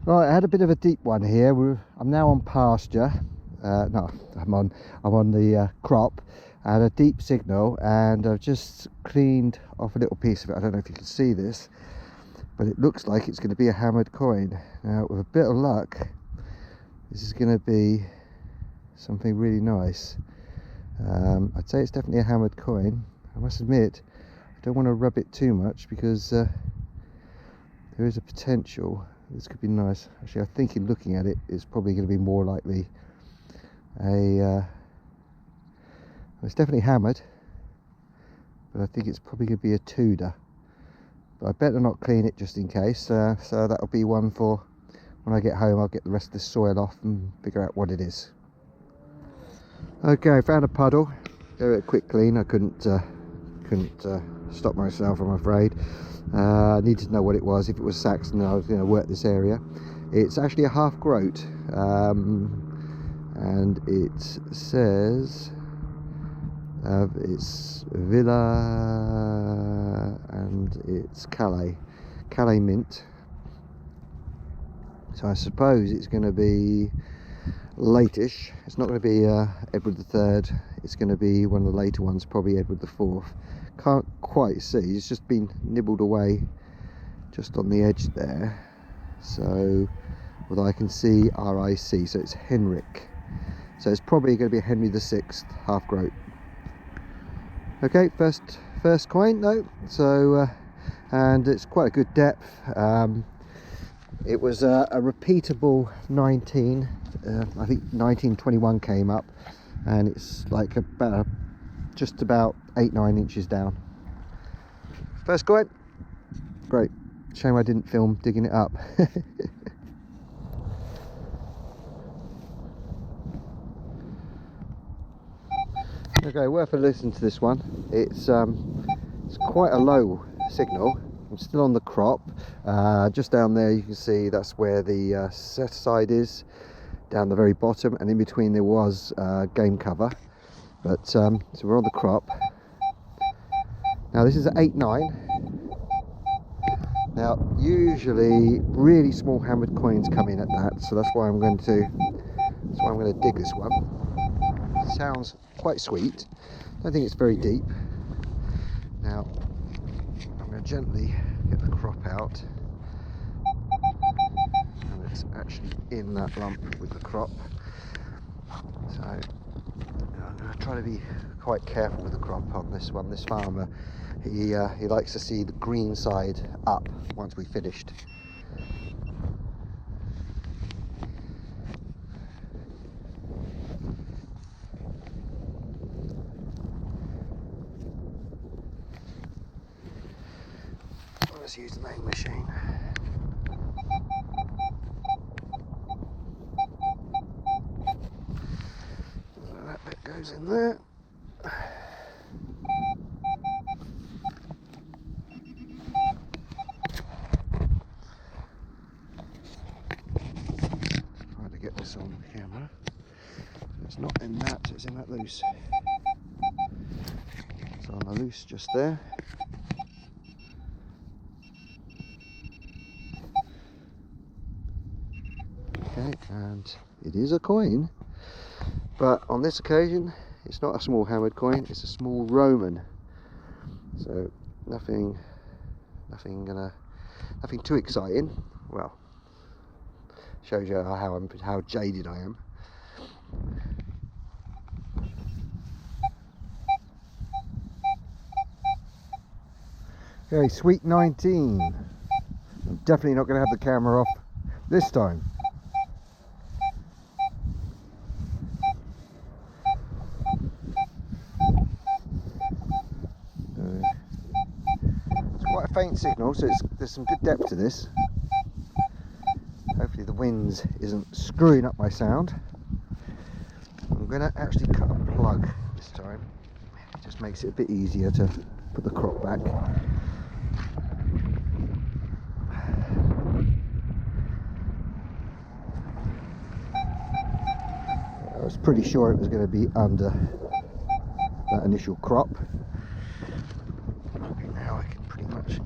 Right, I had a bit of a deep one here. I'm now on pasture. No, I'm on the crop. I had a deep signal, and I've just cleaned off a little piece of it. I don't know if you can see this, but it looks like it's going to be a hammered coin. Now, with a bit of luck, this is going to be something really nice. I'd say it's definitely a hammered coin. I must admit, I don't want to rub it too much because there is a potential this could be nice. Actually, I think in looking at it, it's probably going to be more likely it's definitely hammered, but I think it's probably going to be a Tudor. But I better not clean it just in case, so that'll be one for when I get home. I'll get the rest of this soil off and figure out what it is. Okay, I found a puddle. Gave it a quick clean. I couldn't stop myself, I'm afraid. I needed to know what it was. If it was Saxon, I was going to work this area. It's actually a half groat, and it says it's Villa and it's Calais mint. So I suppose it's going to be latish. It's not going to be Edward III. It's going to be one of the later ones, probably Edward IV. Can't quite see. It's just been nibbled away just on the edge there. So, although I can see RIC, so it's Henrik. So it's probably going to be a Henry VI half groat. Okay, first coin though. So, and it's quite a good depth. It was a repeatable 19. I think 1921 came up, and it's like about just about 8-9 inches down. First coin, great. Shame I didn't film digging it up. Okay, worth a listen to this one. It's quite a low signal. I'm still on the crop. Just down there you can see that's where the set aside is, down the very bottom, and in between there was game cover. But so we're on the crop. Now this is at 8-9. Now usually really small hammered coins come in at that, so that's why I'm going to dig this one. It sounds quite sweet. I don't think it's very deep. Now I'm going to gently get the crop out, and it's actually in that lump with the crop. So I'm going to try to be quite careful with the crop on this one. This farmer, he likes to see the green side up once we've finished. Let's use the main machine. So that bit goes in there. Try to get this on camera. It's not in that, it's in that loose. It's on the loose just there. Okay, and it is a coin, but on this occasion it's not a small hammered coin, it's a small Roman. So nothing too exciting. Well, shows you how jaded I am. Okay, sweet 19. I'm definitely not going to have the camera off this time. Faint signal, so there's some good depth to this. Hopefully the wind isn't screwing up my sound. I'm going to actually cut a plug this time. It just makes it a bit easier to put the crop back. I was pretty sure it was going to be under that initial crop. Now I can pretty much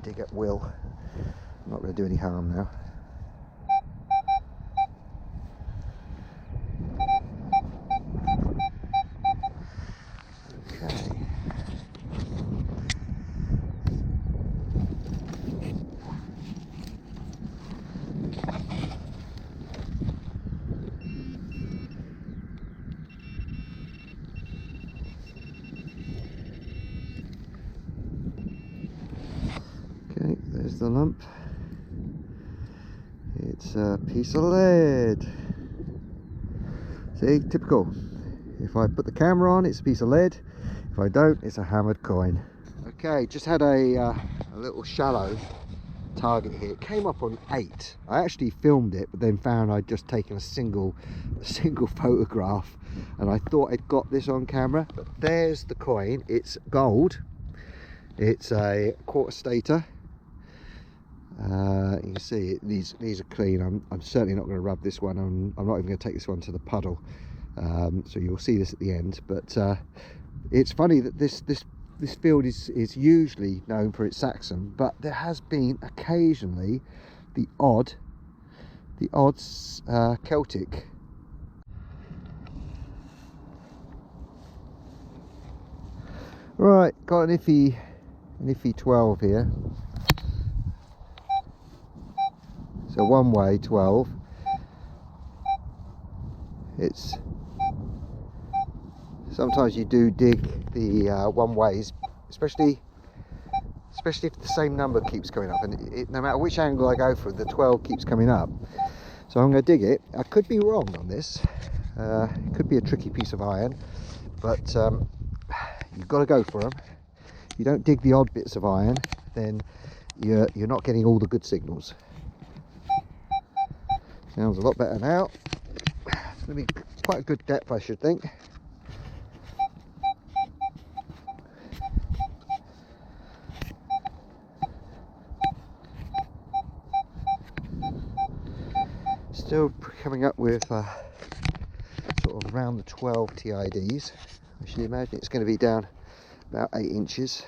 dig at will. I'm not going to do any harm now. the lump. It's a piece of lead. See, typical. If I put the camera on, it's a piece of lead. If I don't, it's a hammered coin. Okay, just had a little shallow target here. It came up on 8. I actually filmed it, but then found I'd just taken a single photograph, and I thought I'd got this on camera. But there's the coin. It's gold. It's a quarter stater. You can see these are clean. I'm certainly not going to rub this one. I'm not even going to take this one to the puddle. So you'll see this at the end. But it's funny that this field is usually known for its Saxon, but there has been occasionally the odd Celtic. Right, got an iffy 12 here. So one way 12. It's sometimes you do dig the one ways, especially if the same number keeps coming up, and no matter which angle I go for, the 12 keeps coming up. So I'm going to dig it. I could be wrong on this. It could be a tricky piece of iron, but you've got to go for them. You don't dig the odd bits of iron, then you're not getting all the good signals. Sounds a lot better now. It's going to be quite a good depth, I should think. Still coming up with sort of around the 12 TIDs. I should imagine it's going to be down about 8 inches.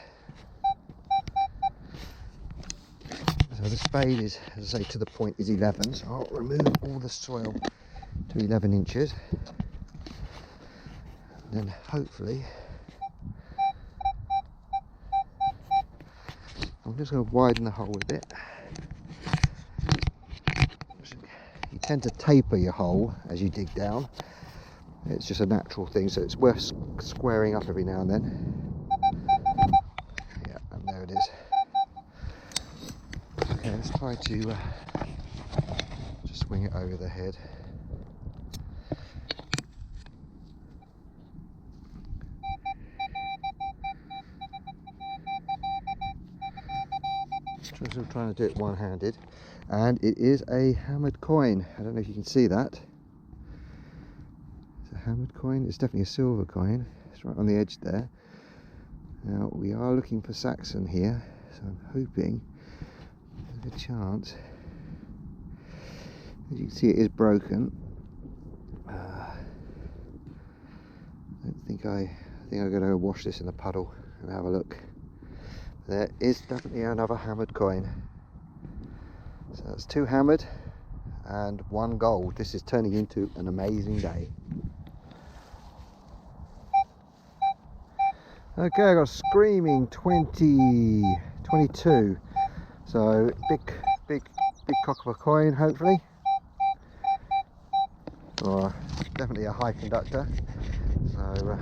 So the spade is, as I say, to the point is 11, so I'll remove all the soil to 11 inches. And then hopefully I'm just going to widen the hole a bit. You tend to taper your hole as you dig down. It's just a natural thing, so it's worth squaring up every now and then. Yeah, and there it is. Okay, let's try to just swing it over the head. Still trying to do it one-handed, and it is a hammered coin. I don't know if you can see that. It's a hammered coin. It's definitely a silver coin. It's right on the edge there. Now we are looking for Saxon here, so I'm hoping there's a good chance. As you can see, it is broken. I think I'm going to wash this in a puddle and have a look. There is definitely another hammered coin. So that's 2 hammered and 1 gold. This is turning into an amazing day. Okay, I got a screaming 22. So big cock of a coin, hopefully. Or definitely a high conductor. So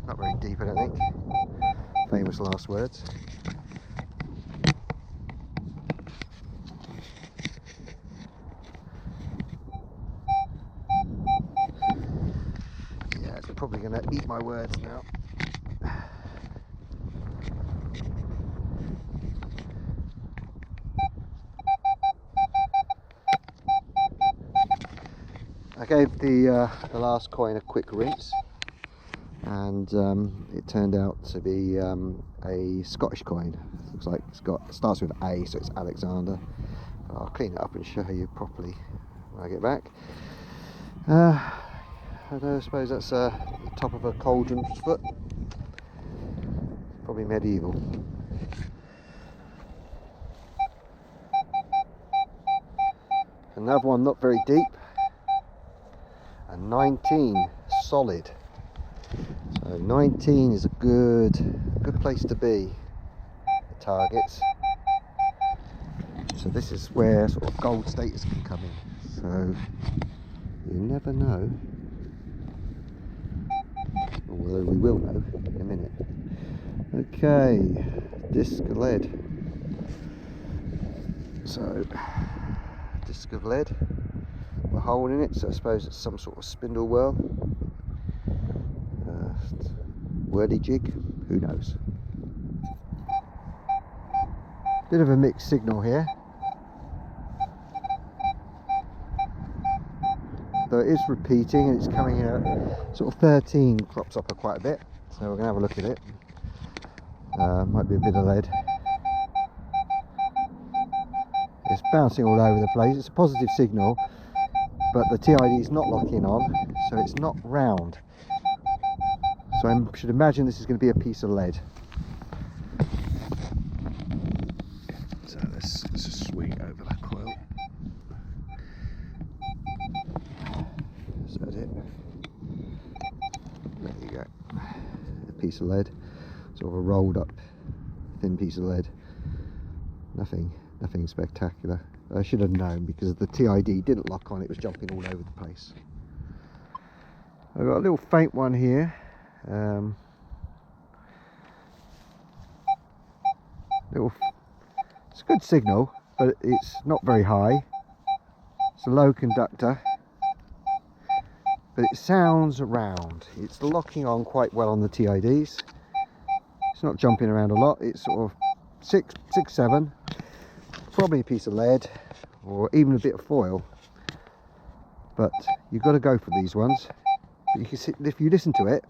not very deep, I don't think. Famous last words. Probably going to eat my words now. I gave the last coin a quick rinse, and it turned out to be a Scottish coin. It looks like it starts with A, so it's Alexander. I'll clean it up and show you properly when I get back. I suppose that's the top of a cauldron's foot. Probably medieval. Another one not very deep. A 19 solid. So 19 is a good place to be. The targets. So this is where sort of gold status can come in. So you never know. Although we will know in a minute. Okay, disc of lead. So, disc of lead, a hole in it, so I suppose it's some sort of spindle whirl. Whirly jig, who knows. Bit of a mixed signal here. Though it is repeating and it's coming out, sort of 13 crops up quite a bit, so we're going to have a look at it. Might be a bit of lead. It's bouncing all over the place. It's a positive signal, but the TID is not locking on, so it's not round. So I should imagine this is going to be a piece of lead. So let's just swing it over that coil. Is that it? There you go. A piece of lead. Sort of a rolled up thin piece of lead. Nothing spectacular. I should have known because the TID didn't lock on, it was jumping all over the place. I've got a little faint one here. It's a good signal, but it's not very high. It's a low conductor, but it sounds round. It's locking on quite well on the TIDs. It's not jumping around a lot. It's sort of 6, 7. Probably a piece of lead or even a bit of foil, but you've got to go for these ones. But you can see, if you listen to it,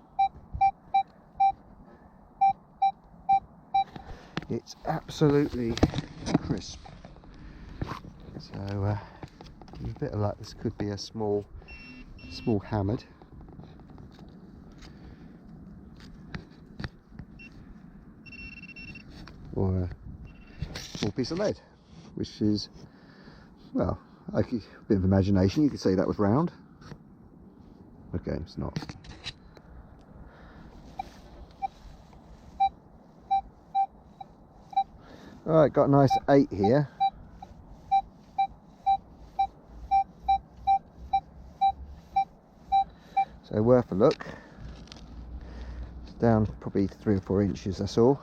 it's absolutely crisp. So with a bit of luck, this could be a small hammered. Or a small piece of lead, which is, well, a bit of imagination, you could say that was round. Okay, it's not. Alright, got a nice 8 here. So worth a look. It's down probably 3 or 4 inches, that's all.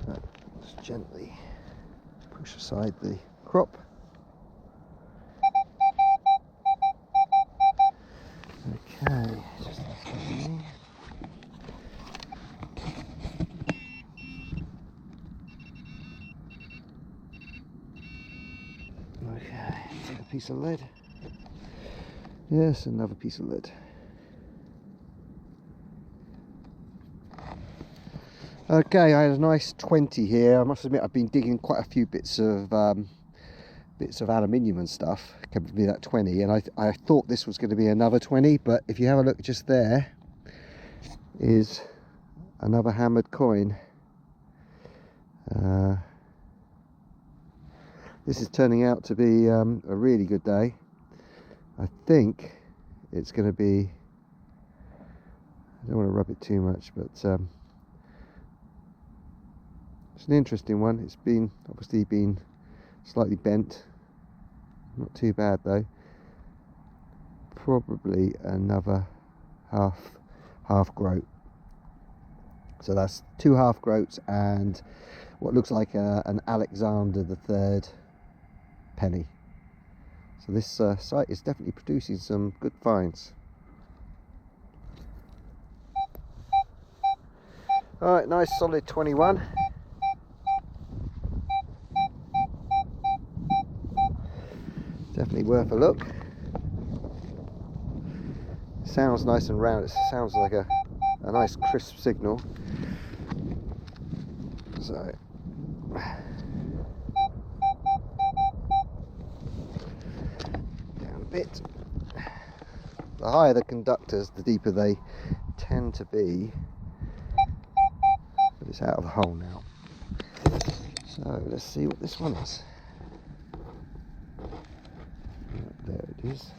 So just gently push aside the crop. Okay, just like that. Okay, take a piece of lead. Yes, another piece of lead. Okay, I had a nice 20 here. I must admit I've been digging quite a few bits of aluminium and stuff, gave me that 20, and I thought this was going to be another 20, but if you have a look just there is another hammered coin. This is turning out to be a really good day. I think it's going to be, I don't want to rub it too much, but it's an interesting one. It's obviously been slightly bent, not too bad though. Probably another half groat. So that's 2 half groats and what looks like an Alexander III penny. So this site is definitely producing some good finds. Alright, nice solid 21. Definitely worth a look. Sounds nice and round. It sounds like a nice crisp signal. So down a bit. The higher the conductors, the deeper they tend to be. But it's out of the hole now. So let's see what this one is. There it is.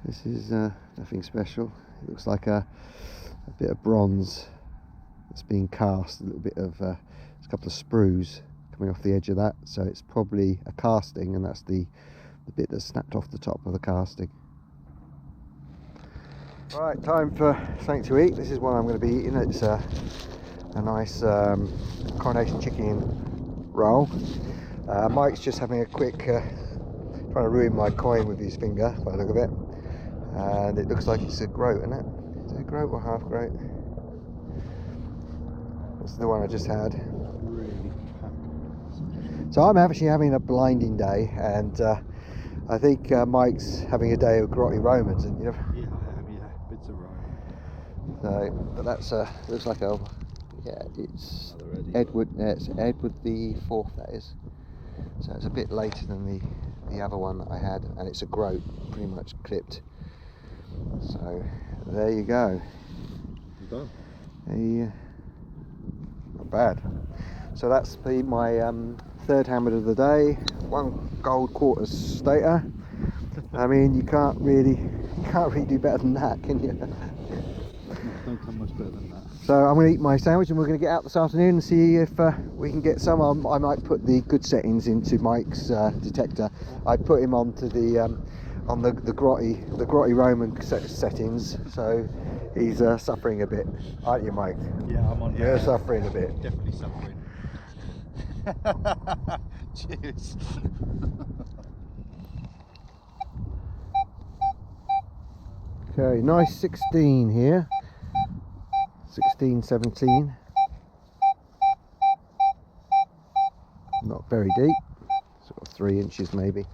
This is nothing special. It looks like a bit of bronze that's being cast, a little bit of a couple of sprues coming off the edge of that, so it's probably a casting, and that's the bit that snapped off the top of the casting. Right, time for something to eat. This is what I'm going to be eating. It's a nice coronation chicken roll. Mike's just having a quick trying to ruin my coin with his finger by the look of it, and it looks like it's a groat, isn't it? Is it a groat or half groat? That's the one I just had. So I'm actually having a blinding day, and I think Mike's having a day of grotty Romans, and you know. Yeah, I have, yeah, bits of Rome. So, but that's looks like a, yeah, it's Edward. Yeah, it's Edward the Fourth. That is. So it's a bit later than the other one that I had, and it's a groat, pretty much clipped. So there you go. You're done. Not bad. So that's my third hammered of the day. 1 gold quarter stater. I mean, you can't really do better than that, can you? Don't come much better than that. So I'm going to eat my sandwich, and we're going to get out this afternoon and see if we can get some. I might put the good settings into Mike's detector. I put him onto the on the grotty Roman settings, so he's suffering a bit, aren't you, Mike? Yeah, I'm on. You're suffering a bit. Definitely suffering. Cheers. Okay, nice 16 here. 16, 17. Not very deep, sort of 3 inches maybe.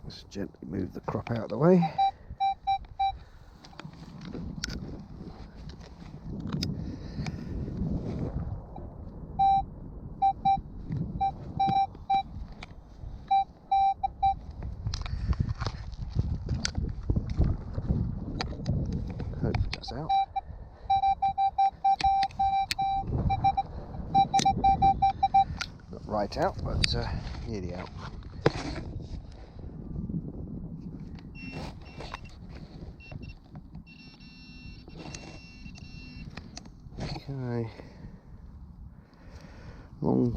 Let's gently move the crop out of the way. Hopefully that's out. Not right out, but nearly out. Okay, long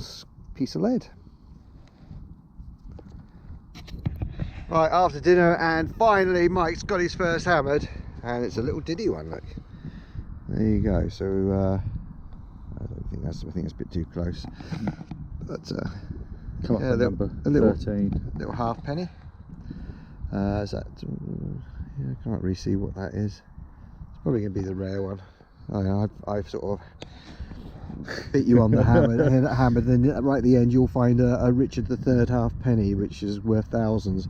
piece of lead. Right, after dinner, and finally Mike's got his first hammered, and it's a little diddy one, look. There you go. So I don't think that's, I think it's a bit too close, but Come up yeah, with number 13. little halfpenny. Is that, yeah, I can't really see what that is. It's probably going to be the rare one. I've sort of bit you on the hammer, then right at the end you'll find a Richard III halfpenny, which is worth thousands.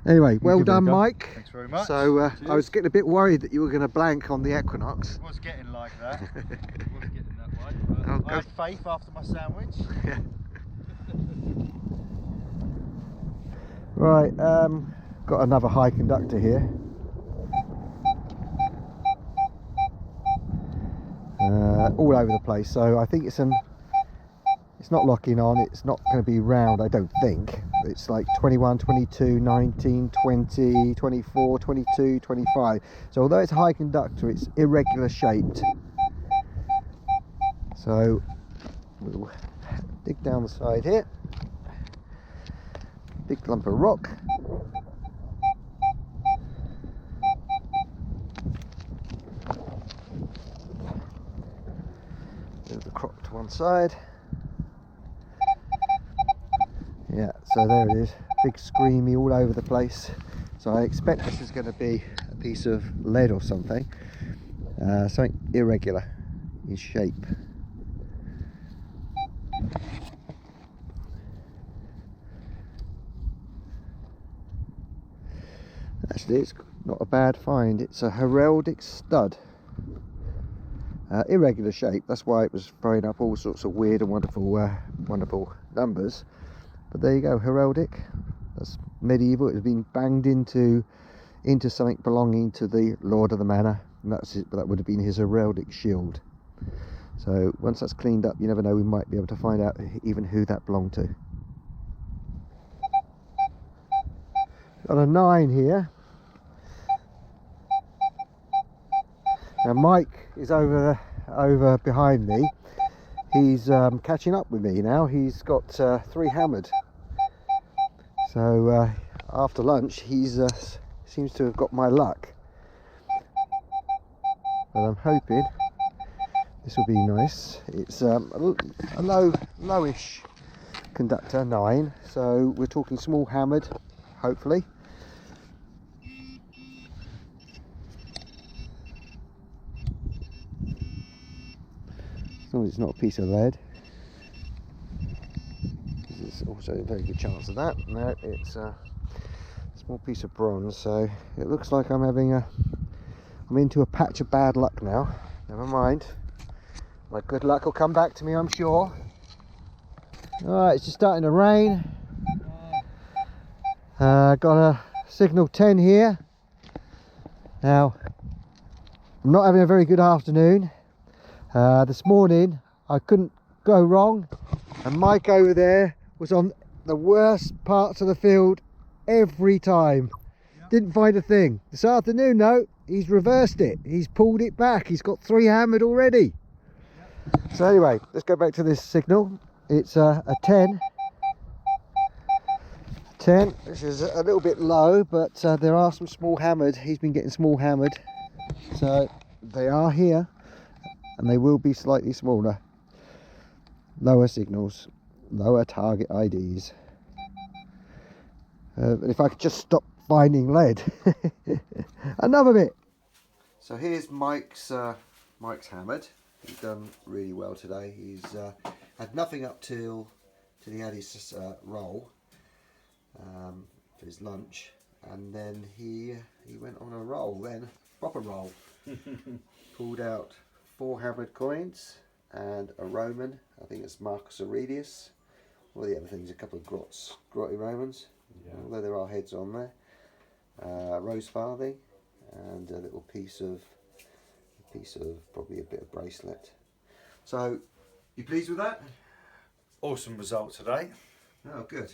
Anyway, well done, Mike. Thanks very much. So I was getting a bit worried that you were going to blank on the Equinox. It was getting like that. It was getting that way. But I had faith after my sandwich. Yeah. Right, got another high conductor here. All over the place, so I think it's not locking on, it's not going to be round, I don't think. It's like 21, 22, 19, 20, 24, 22, 25. So although it's a high conductor, it's irregular shaped. So we'll dig down the side here. Big lump of rock. Move the crop to one side. Yeah, so there it is, big screamy all over the place. So I expect this is going to be a piece of lead or something, something irregular in shape. Actually, it's not a bad find. It's a heraldic stud. Irregular shape, that's why it was throwing up all sorts of weird and wonderful numbers. But there you go, heraldic. That's medieval. It has been banged into something belonging to the lord of the manor, and that's it. But that would have been his heraldic shield. So once that's cleaned up, you never know, we might be able to find out even who that belonged to. Got a 9 here. Now Mike is over behind me. He's catching up with me now. He's got 3 hammered. So after lunch, he's seems to have got my luck. But I'm hoping this will be nice. It's a lowish conductor, 9. So we're talking small hammered, hopefully. As long as it's not a piece of lead. There's also a very good chance of that. No, it's a small piece of bronze, so it looks like I'm into a patch of bad luck now. Never mind. My good luck will come back to me, I'm sure. Alright, it's just starting to rain. Got a signal 10 here. Now, I'm not having a very good afternoon. This morning I couldn't go wrong, and Mike over there was on the worst parts of the field every time. Yep. Didn't find a thing. This afternoon though, he's reversed it. He's pulled it back. He's got 3 hammered already. Yep. So anyway, let's go back to this signal. It's a 10. 10, which is a little bit low, but there are some small hammered. He's been getting small hammered, so they are here. And they will be slightly smaller. Lower signals, lower target IDs. But if I could just stop finding lead. Another bit. So here's Mike's hammered. He's done really well today. He's had nothing up till he had his roll for his lunch, and then he went on a roll. Then proper roll. Pulled out 4 hammered coins and a Roman. I think it's Marcus Aurelius. All the other things, a couple of grotty Romans, yeah. Although there are heads on there. Rose farthing and a little piece of probably a bit of bracelet. So, you pleased with that? Awesome result today. Oh, good.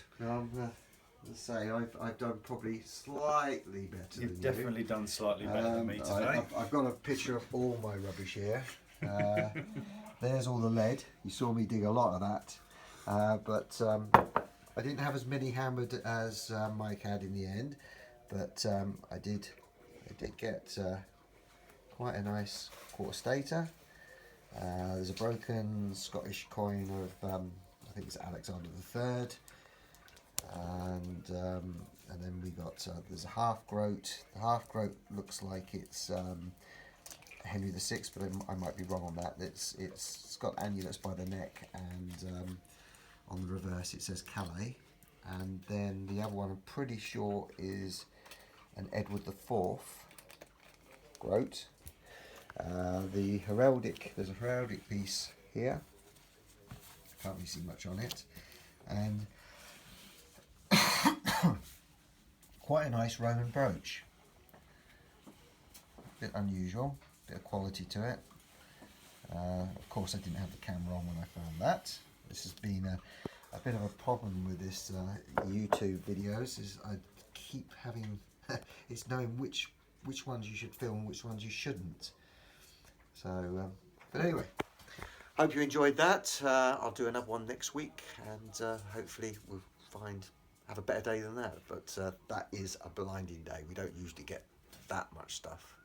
Let's say I've done probably slightly better. You've definitely done slightly better than me today. I've got a picture of all my rubbish here. There's all the lead. You saw me dig a lot of that, but I didn't have as many hammered as Mike had in the end. But I did get quite a nice quarter stater. There's a broken Scottish coin of I think it's Alexander III. And then we got there's a half groat. The half groat looks like it's Henry VI, but I might be wrong on that. It's got annulets by the neck, and on the reverse it says Calais. And then the other one I'm pretty sure is an Edward IV groat. The heraldic, there's a heraldic piece here. Can't really see much on it, and quite a nice Roman brooch. Bit unusual, bit of quality to it. Of course I didn't have the camera on when I found that. This has been a bit of a problem with this YouTube videos, is I keep having it's knowing which ones you should film and which ones you shouldn't. So but anyway, hope you enjoyed that. I'll do another one next week, and hopefully we'll have a better day than that. But that is a blinding day. We don't usually get that much stuff.